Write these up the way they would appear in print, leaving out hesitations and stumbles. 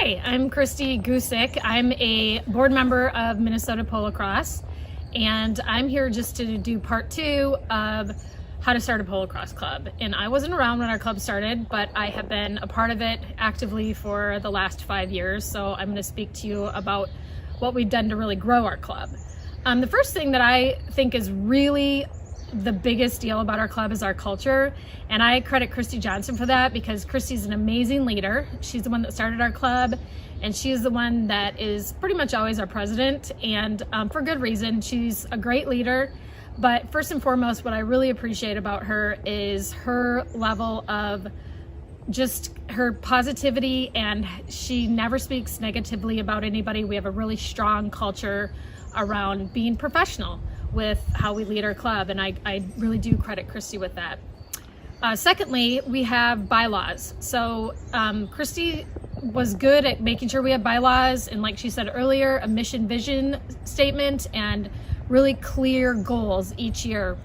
Hi, I'm Kristy Gusick. I'm a board member of Minnesota Polocrosse, and I'm here just to do part 2 of how to start a Polocrosse club. And I wasn't around when our club started, but I have been a part of it actively for the last 5 years. So I'm going to speak to you about what we've done to really grow our club. The first thing that I think is really the biggest deal about our club is our culture, and I credit Kristy Johnson for that, because Kristy's an amazing leader. She's the one that started our club, and she's the one that is pretty much always our president, and for good reason. She's a great leader, but first and foremost, what I really appreciate about her is her level of just her positivity, and she never speaks negatively about anybody. We have a really strong culture around being professional with how we lead our club, and I really do credit Kristy with that. Secondly, we have bylaws. So Kristy was good at making sure we have bylaws, and like she said earlier, a mission vision statement and really clear goals each year.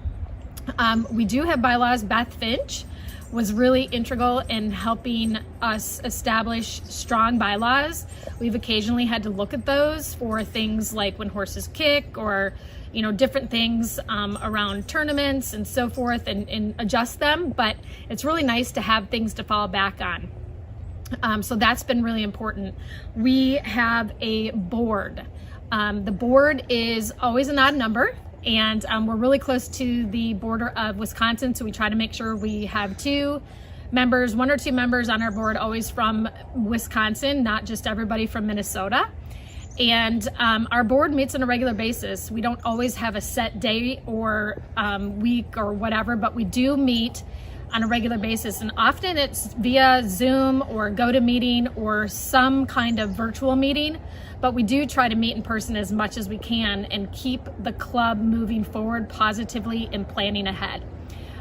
We do have bylaws. Beth Finch was really integral in helping us establish strong bylaws. We've occasionally had to look at those for things like when horses kick, or different things around tournaments and so forth, and adjust them, but it's really nice to have things to fall back on. So that's been really important. We have a board. The board is always an odd number, and we're really close to the border of Wisconsin, so we try to make sure we have 1 or 2 members on our board always from Wisconsin, not just everybody from Minnesota. And our board meets on a regular basis. We don't always have a set day or week or whatever, but we do meet on a regular basis. And often it's via Zoom or GoToMeeting or some kind of virtual meeting, but we do try to meet in person as much as we can and keep the club moving forward positively and planning ahead.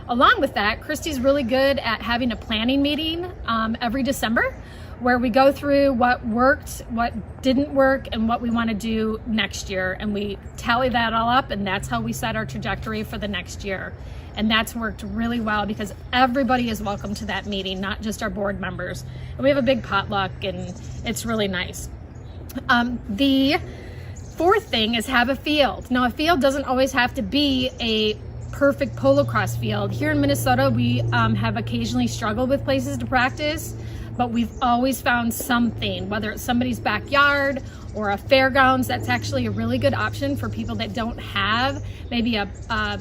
Along with that, Kristy's really good at having a planning meeting every December, where we go through what worked, what didn't work, and what we want to do next year. And we tally that all up, and that's how we set our trajectory for the next year. And that's worked really well, because everybody is welcome to that meeting, not just our board members. And we have a big potluck, and it's really nice. The fourth thing is have a field. Now, a field doesn't always have to be a perfect polocrosse field. Here in Minnesota, we have occasionally struggled with places to practice, but we've always found something, whether it's somebody's backyard or a fairgrounds. That's actually a really good option for people that don't have maybe a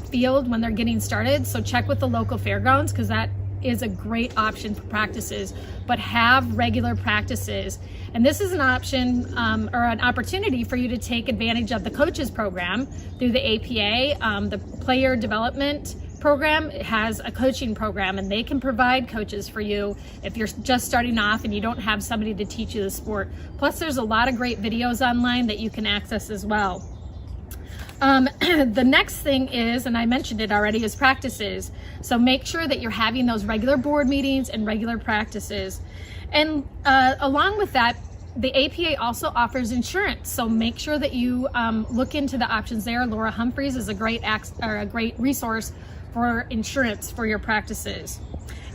field when they're getting started. So check with the local fairgrounds, because that is a great option for practices, but have regular practices. And this is an option or an opportunity for you to take advantage of the coaches program through the APA. The player development program has a coaching program, and they can provide coaches for you if you're just starting off and you don't have somebody to teach you the sport. Plus, there's a lot of great videos online that you can access as well. The next thing is, and I mentioned it already, is practices. So make sure that you're having those regular board meetings and regular practices. And along with that, the APA also offers insurance, so make sure that you look into the options there. Laura Humphreys is a great resource for insurance for your practices.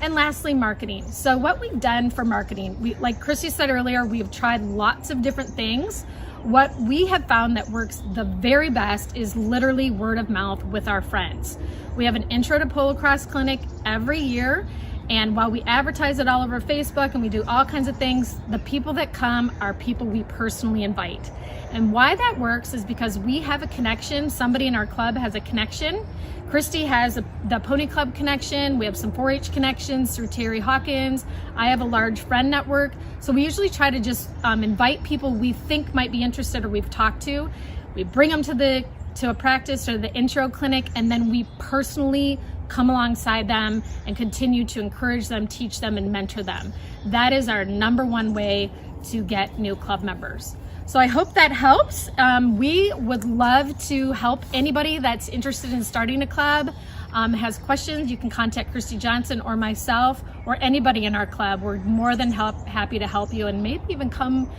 And lastly, marketing. So what we've done for marketing, like Kristy said earlier, we've tried lots of different things. What we have found that works the very best is literally word of mouth with our friends. We have an Intro to Polocrosse clinic every year, and while we advertise it all over Facebook and we do all kinds of things, the people that come are people we personally invite. And why that works is because we have a connection. Somebody in our club has a connection. Kristy has the Pony Club connection. We have some 4-H connections through Terry Hawkins. I have a large friend network. So we usually try to just invite people we think might be interested or we've talked to. We bring them to a practice or the intro clinic, and then we personally come alongside them and continue to encourage them, teach them, and mentor them. That is our #1 way to get new club members. So I hope that helps. We would love to help anybody that's interested in starting a club, has questions. You can contact Kristy Johnson or myself or anybody in our club. We're more than happy to help you, and maybe even come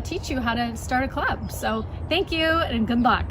teach you how to start a club. So thank you and good luck.